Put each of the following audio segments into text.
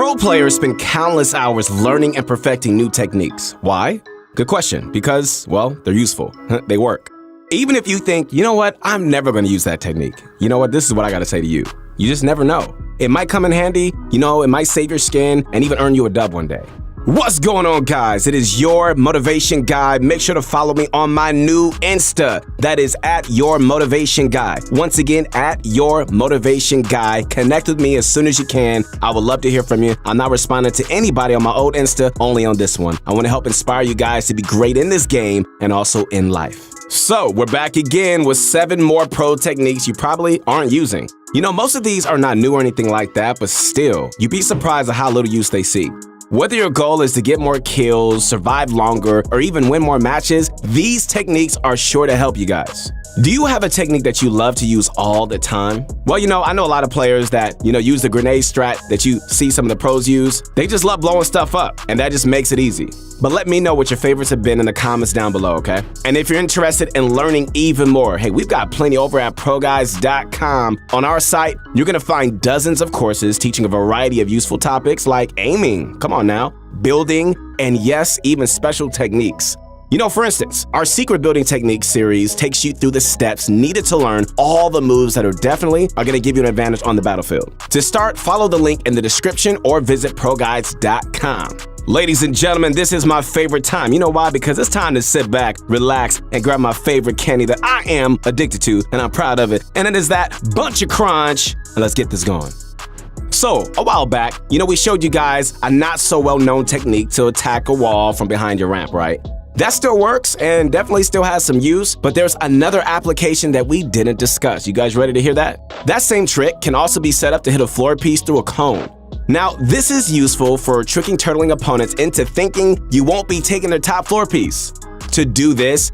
Pro players spend countless hours learning and perfecting new techniques. Why? Good question. Because, well, they're useful. They work. Even if you think, you know what, I'm never going to use that technique. You know what, this is what I got to say to you. You just never know. It might come in handy, it might save your skin and even earn you a dub one day. What's going on, guys? It is your motivation guy. Make sure to follow me on my new Insta. That is at your motivation guy. Once again, at your motivation guy. Connect with me as soon as you can. I would love to hear from you. I'm not responding to anybody on my old Insta, only on this one. I want to help inspire you guys to be great in this game and also in life. So we're back again with 7 more pro techniques you probably aren't using. Most of these are not new or anything like that, but still, you'd be surprised at how little use they see. Whether your goal is to get more kills, survive longer, or even win more matches, these techniques are sure to help you guys. Do you have a technique that you love to use all the time? Well, I know a lot of players that, use the grenade strat that you see some of the pros use. They just love blowing stuff up, and that just makes it easy. But let me know what your favorites have been in the comments down below, okay? And if you're interested in learning even more, hey, we've got plenty over at ProGuides.com. On our site, you're gonna find dozens of courses teaching a variety of useful topics like aiming, come on now, building, and yes, even special techniques. For instance, our secret building techniques series takes you through the steps needed to learn all the moves that are going to give you an advantage on the battlefield. To start, follow the link in the description or visit ProGuides.com. Ladies and gentlemen, this is my favorite time. You know why? Because it's time to sit back, relax, and grab my favorite candy that I am addicted to, and I'm proud of it. And it is that bunch of crunch. And let's get this going. So, a while back, we showed you guys a not so well-known technique to attack a wall from behind your ramp, right? That still works and definitely still has some use, but there's another application that we didn't discuss. You guys ready to hear that? That same trick can also be set up to hit a floor piece through a cone. Now, this is useful for tricking turtling opponents into thinking you won't be taking their top floor piece. To do this,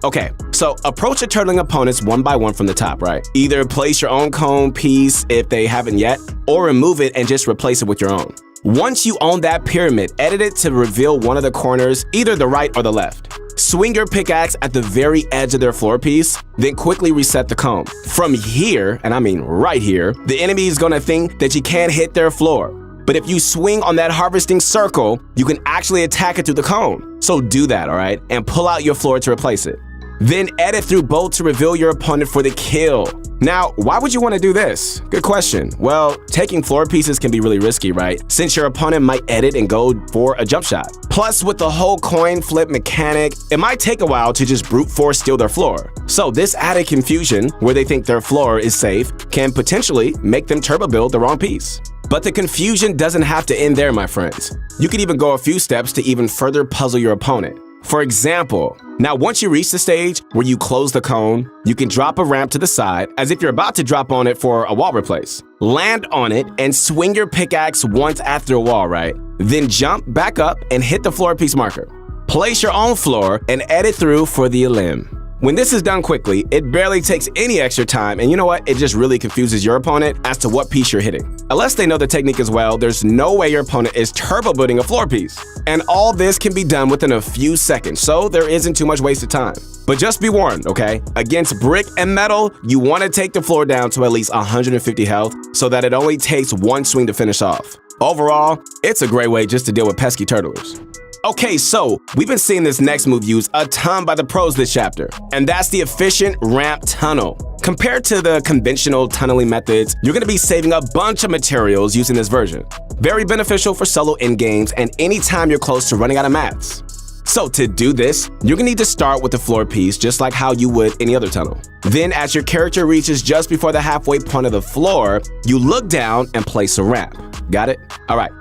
so approach your turtling opponents one by one from the top, right? Either place your own cone piece if they haven't yet, or remove it and just replace it with your own. Once you own that pyramid, edit it to reveal one of the corners, either the right or the left. Swing your pickaxe at the very edge of their floor piece, then quickly reset the cone. From here, and I mean right here, the enemy is gonna think that you can't hit their floor. But if you swing on that harvesting circle, you can actually attack it through the cone. So do that, all right? And pull out your floor to replace it. Then edit through both to reveal your opponent for the kill. Now, why would you want to do this? Good question. Well, taking floor pieces can be really risky, right? Since your opponent might edit and go for a jump shot. Plus, with the whole coin flip mechanic, it might take a while to just brute force steal their floor. So this added confusion, where they think their floor is safe, can potentially make them turbo build the wrong piece. But the confusion doesn't have to end there, my friends. You could even go a few steps to even further puzzle your opponent. For example, now once you reach the stage where you close the cone, you can drop a ramp to the side as if you're about to drop on it for a wall replace. Land on it and swing your pickaxe once after a wall, right? Then jump back up and hit the floor piece marker. Place your own floor and edit through for the elim. When this is done quickly, it barely takes any extra time, and you know what? It just really confuses your opponent as to what piece you're hitting. Unless they know the technique as well, there's no way your opponent is turbo building a floor piece. And all this can be done within a few seconds, so there isn't too much wasted time. But just be warned, okay? Against brick and metal, you want to take the floor down to at least 150 health so that it only takes one swing to finish off. Overall, it's a great way just to deal with pesky turtlers. Okay, so we've been seeing this next move used a ton by the pros this chapter, and that's the efficient ramp tunnel. Compared to the conventional tunneling methods, you're going to be saving a bunch of materials using this version. Very beneficial for solo endgames and anytime you're close to running out of mats. So to do this, you're going to need to start with the floor piece just like how you would any other tunnel. Then as your character reaches just before the halfway point of the floor, you look down and place a ramp. Got it? All right.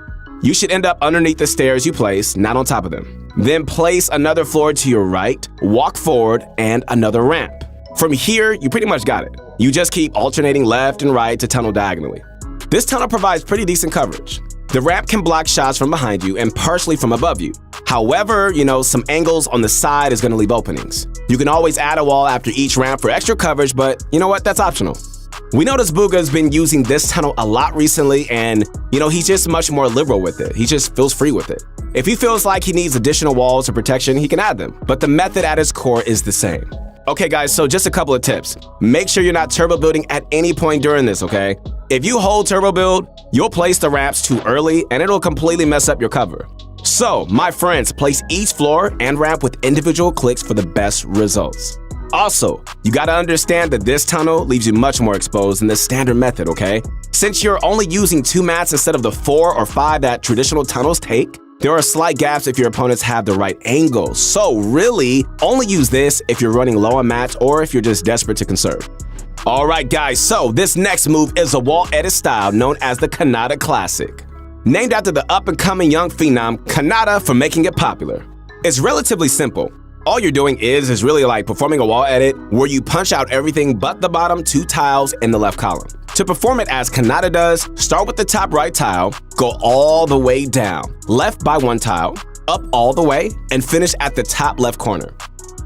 You should end up underneath the stairs you place, not on top of them. Then place another floor to your right, walk forward, and another ramp. From here, you pretty much got it. You just keep alternating left and right to tunnel diagonally. This tunnel provides pretty decent coverage. The ramp can block shots from behind you and partially from above you. However, some angles on the side is going to leave openings. You can always add a wall after each ramp for extra coverage, but you know what? That's optional. We noticed Booga's been using this tunnel a lot recently, and he's just much more liberal with it. He just feels free with it. If he feels like he needs additional walls or protection, he can add them, but the method at its core is the same. Okay guys, so just a couple of tips. Make sure you're not turbo building at any point during this, okay? If you hold turbo build, you'll place the ramps too early and it'll completely mess up your cover. So, my friends, place each floor and ramp with individual clicks for the best results. Also, you gotta understand that this tunnel leaves you much more exposed than the standard method, okay? Since you're only using 2 mats instead of the 4 or 5 that traditional tunnels take, there are slight gaps if your opponents have the right angle. So really, only use this if you're running low on mats or if you're just desperate to conserve. Alright guys, so this next move is a wall edit style known as the Kanata Classic. Named after the up-and-coming young phenom Kanata for making it popular. It's relatively simple. All you're doing is really like performing a wall edit where you punch out everything but the bottom 2 tiles in the left column. To perform it as Kanata does, start with the top right tile, go all the way down, left by 1 tile, up all the way, and finish at the top left corner.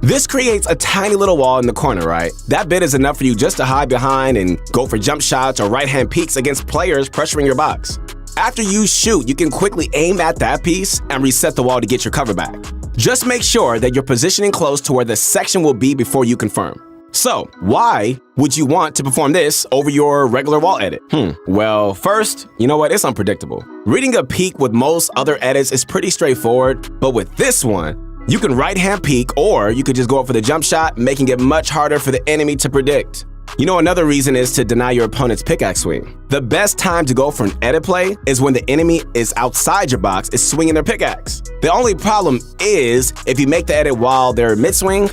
This creates a tiny little wall in the corner, right? That bit is enough for you just to hide behind and go for jump shots or right-hand peeks against players pressuring your box. After you shoot, you can quickly aim at that piece and reset the wall to get your cover back. Just make sure that you're positioning close to where the section will be before you confirm. So, why would you want to perform this over your regular wall edit? Well, first, you know what? It's unpredictable. Reading a peek with most other edits is pretty straightforward, but with this one, you can right-hand peek or you could just go up for the jump shot, making it much harder for the enemy to predict. You know, another reason is to deny your opponent's pickaxe swing. The best time to go for an edit play is when the enemy is outside your box, is swinging their pickaxe. The only problem is if you make the edit while they're mid-swing,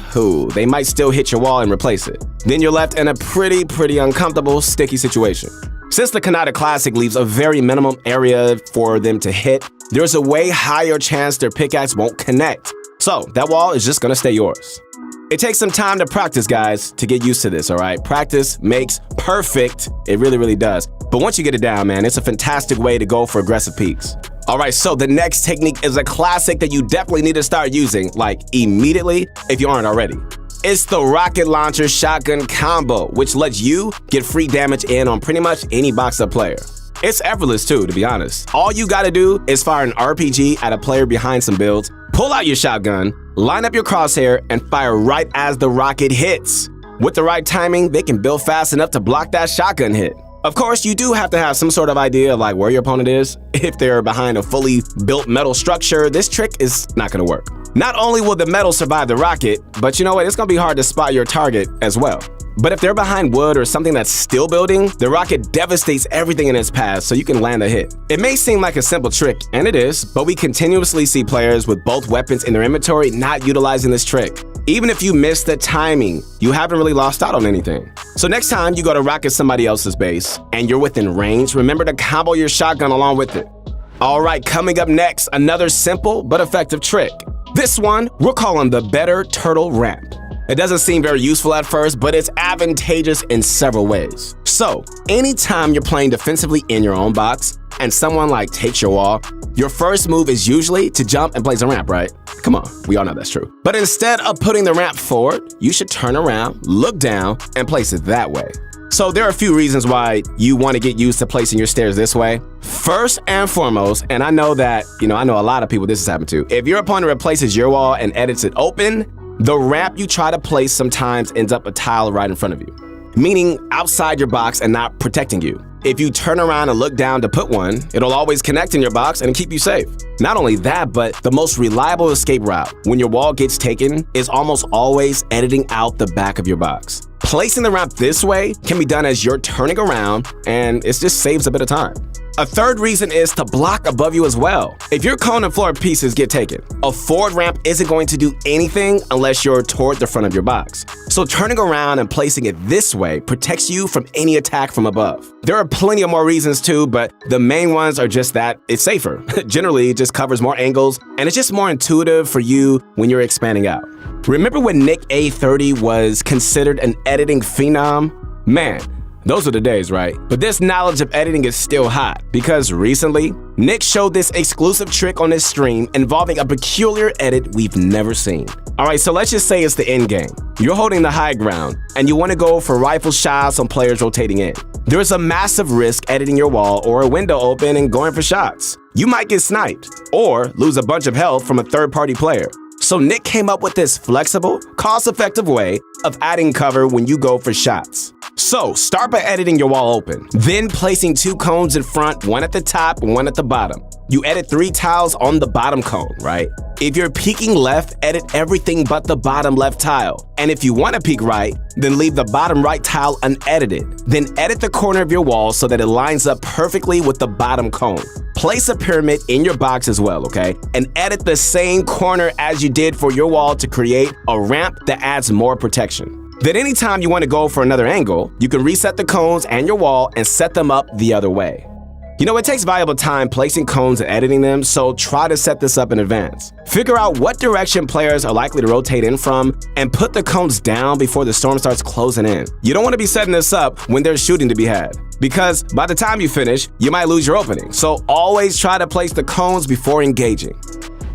they might still hit your wall and replace it. Then you're left in a pretty uncomfortable, sticky situation. Since the Kanata Classic leaves a very minimum area for them to hit, there's a way higher chance their pickaxe won't connect. So that wall is just gonna stay yours. It takes some time to practice, guys, to get used to this, all right? Practice makes perfect. It really does. But once you get it down, man, it's a fantastic way to go for aggressive peaks. All right, so the next technique is a classic that you definitely need to start using, like immediately, if you aren't already. It's the rocket launcher shotgun combo, which lets you get free damage in on pretty much any box-up player. It's effortless too, to be honest. All you gotta do is fire an RPG at a player behind some builds, pull out your shotgun, line up your crosshair, and fire right as the rocket hits. With the right timing, they can build fast enough to block that shotgun hit. Of course, you do have to have some sort of idea of like where your opponent is. If they're behind a fully built metal structure, this trick is not gonna work. Not only will the metal survive the rocket, but you know what? It's gonna be hard to spot your target as well. But if they're behind wood or something that's still building, the rocket devastates everything in its path so you can land a hit. It may seem like a simple trick, and it is, but we continuously see players with both weapons in their inventory not utilizing this trick. Even if you miss the timing, you haven't really lost out on anything. So next time you go to rocket somebody else's base and you're within range, remember to combo your shotgun along with it. All right, coming up next, another simple but effective trick. This one, we're calling the Better Turtle Ramp. It doesn't seem very useful at first, but it's advantageous in several ways. So, anytime you're playing defensively in your own box and someone like takes your wall, your first move is usually to jump and place a ramp, right? Come on, we all know that's true. But instead of putting the ramp forward, you should turn around, look down, and place it that way. So there are a few reasons why you want to get used to placing your stairs this way. First and foremost, and I know that, I know a lot of people this has happened to. If your opponent replaces your wall and edits it open, the ramp you try to place sometimes ends up a tile right in front of you, meaning outside your box and not protecting you. If you turn around and look down to put one, it'll always connect in your box and keep you safe. Not only that, but the most reliable escape route when your wall gets taken is almost always editing out the back of your box. Placing the ramp this way can be done as you're turning around, and it just saves a bit of time. A third reason is to block above you as well. If your cone and floor pieces get taken, a forward ramp isn't going to do anything unless you're toward the front of your box. So turning around and placing it this way protects you from any attack from above. There are plenty of more reasons too, but the main ones are just that it's safer. Generally, it just covers more angles, and it's just more intuitive for you when you're expanding out. Remember when Nick A30 was considered an editing phenom? Man, those are the days, right? But this knowledge of editing is still hot because recently, Nick showed this exclusive trick on his stream involving a peculiar edit we've never seen. All right, so let's just say it's the end game. You're holding the high ground and you want to go for rifle shots on players rotating in. There's a massive risk editing your wall or a window open and going for shots. You might get sniped or lose a bunch of health from a third-party player. So Nick came up with this flexible, cost-effective way of adding cover when you go for shots. So start by editing your wall open, then placing 2 cones in front, one at the top and one at the bottom. You edit 3 tiles on the bottom cone, right? If you're peeking left, edit everything but the bottom left tile. And if you want to peek right, then leave the bottom right tile unedited. Then edit the corner of your wall so that it lines up perfectly with the bottom cone. Place a pyramid in your box as well, okay? And edit the same corner as you did for your wall to create a ramp that adds more protection. Then anytime you want to go for another angle, you can reset the cones and your wall and set them up the other way. You know, it takes valuable time placing cones and editing them, so try to set this up in advance. Figure out what direction players are likely to rotate in from and put the cones down before the storm starts closing in. You don't want to be setting this up when there's shooting to be had, because by the time you finish, you might lose your opening. So always try to place the cones before engaging.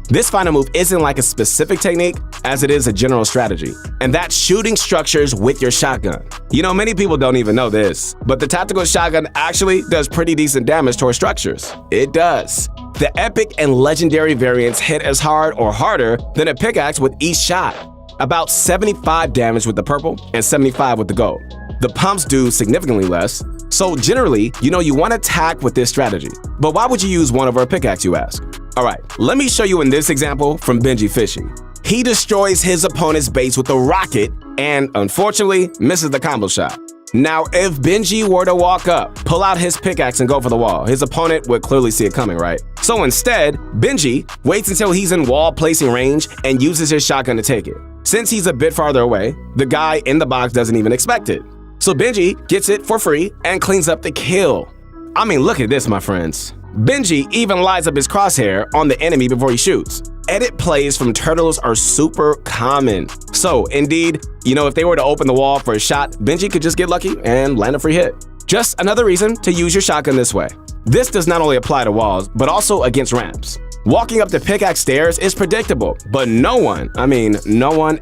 This final move isn't like a specific technique, as it is a general strategy, and that's shooting structures with your shotgun. You know, many people don't even know this, but the tactical shotgun actually does pretty decent damage towards structures. It does. The epic and legendary variants hit as hard or harder than a pickaxe with each shot. About 75 damage with the purple and 75 with the gold. The pumps do significantly less, so generally, you want to attack with this strategy. But why would you use one over a pickaxe, you ask? Alright, let me show you in this example from Benji Fishy. He destroys his opponent's base with a rocket and, unfortunately, misses the combo shot. Now, if Benji were to walk up, pull out his pickaxe and go for the wall, his opponent would clearly see it coming, right? So instead, Benji waits until he's in wall placing range and uses his shotgun to take it. Since he's a bit farther away, the guy in the box doesn't even expect it. So Benji gets it for free and cleans up the kill. I mean, look at this, my friends. Benji even lines up his crosshair on the enemy before he shoots. Edit plays from turtles are super common. So indeed, if they were to open the wall for a shot, Benji could just get lucky and land a free hit. Just another reason to use your shotgun this way. This does not only apply to walls, but also against ramps. Walking up the pickaxe stairs is predictable, but no one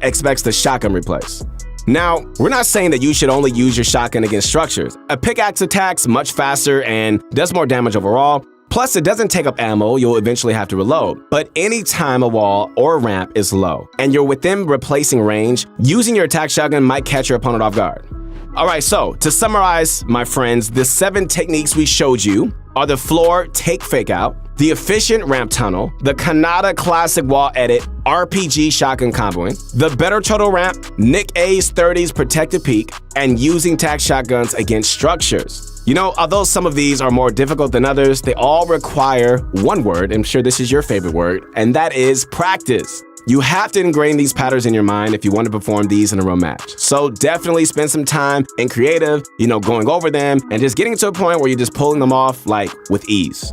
expects the shotgun replace. Now, we're not saying that you should only use your shotgun against structures. A pickaxe attacks much faster and does more damage overall. Plus, it doesn't take up ammo you'll eventually have to reload. But anytime a wall or ramp is low and you're within replacing range, using your attack shotgun might catch your opponent off guard. Alright, so to summarize, my friends, the 7 techniques we showed you are the floor take fake out, the efficient ramp tunnel, the Kanata classic wall edit, RPG shotgun comboing, the better turtle ramp, Nick A's 30s protected peak, and using tac shotguns against structures. Although some of these are more difficult than others, they all require one word, I'm sure this is your favorite word, and that is practice. You have to ingrain these patterns in your mind if you want to perform these in a real match. So definitely spend some time in creative, going over them and just getting to a point where you're just pulling them off with ease.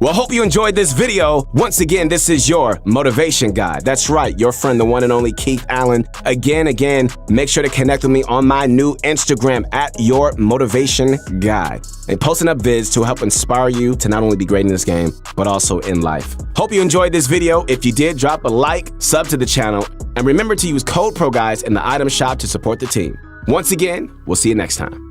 Well, hope you enjoyed this video. Once again, this is your motivation guide. That's right, your friend, the one and only Keith Allen. Again, make sure to connect with me on my new Instagram at Your Motivation Guide. And posting up vids to help inspire you to not only be great in this game, but also in life. Hope you enjoyed this video. If you did, drop a like, sub to the channel, and remember to use code PROGUYS in the item shop to support the team. Once again, we'll see you next time.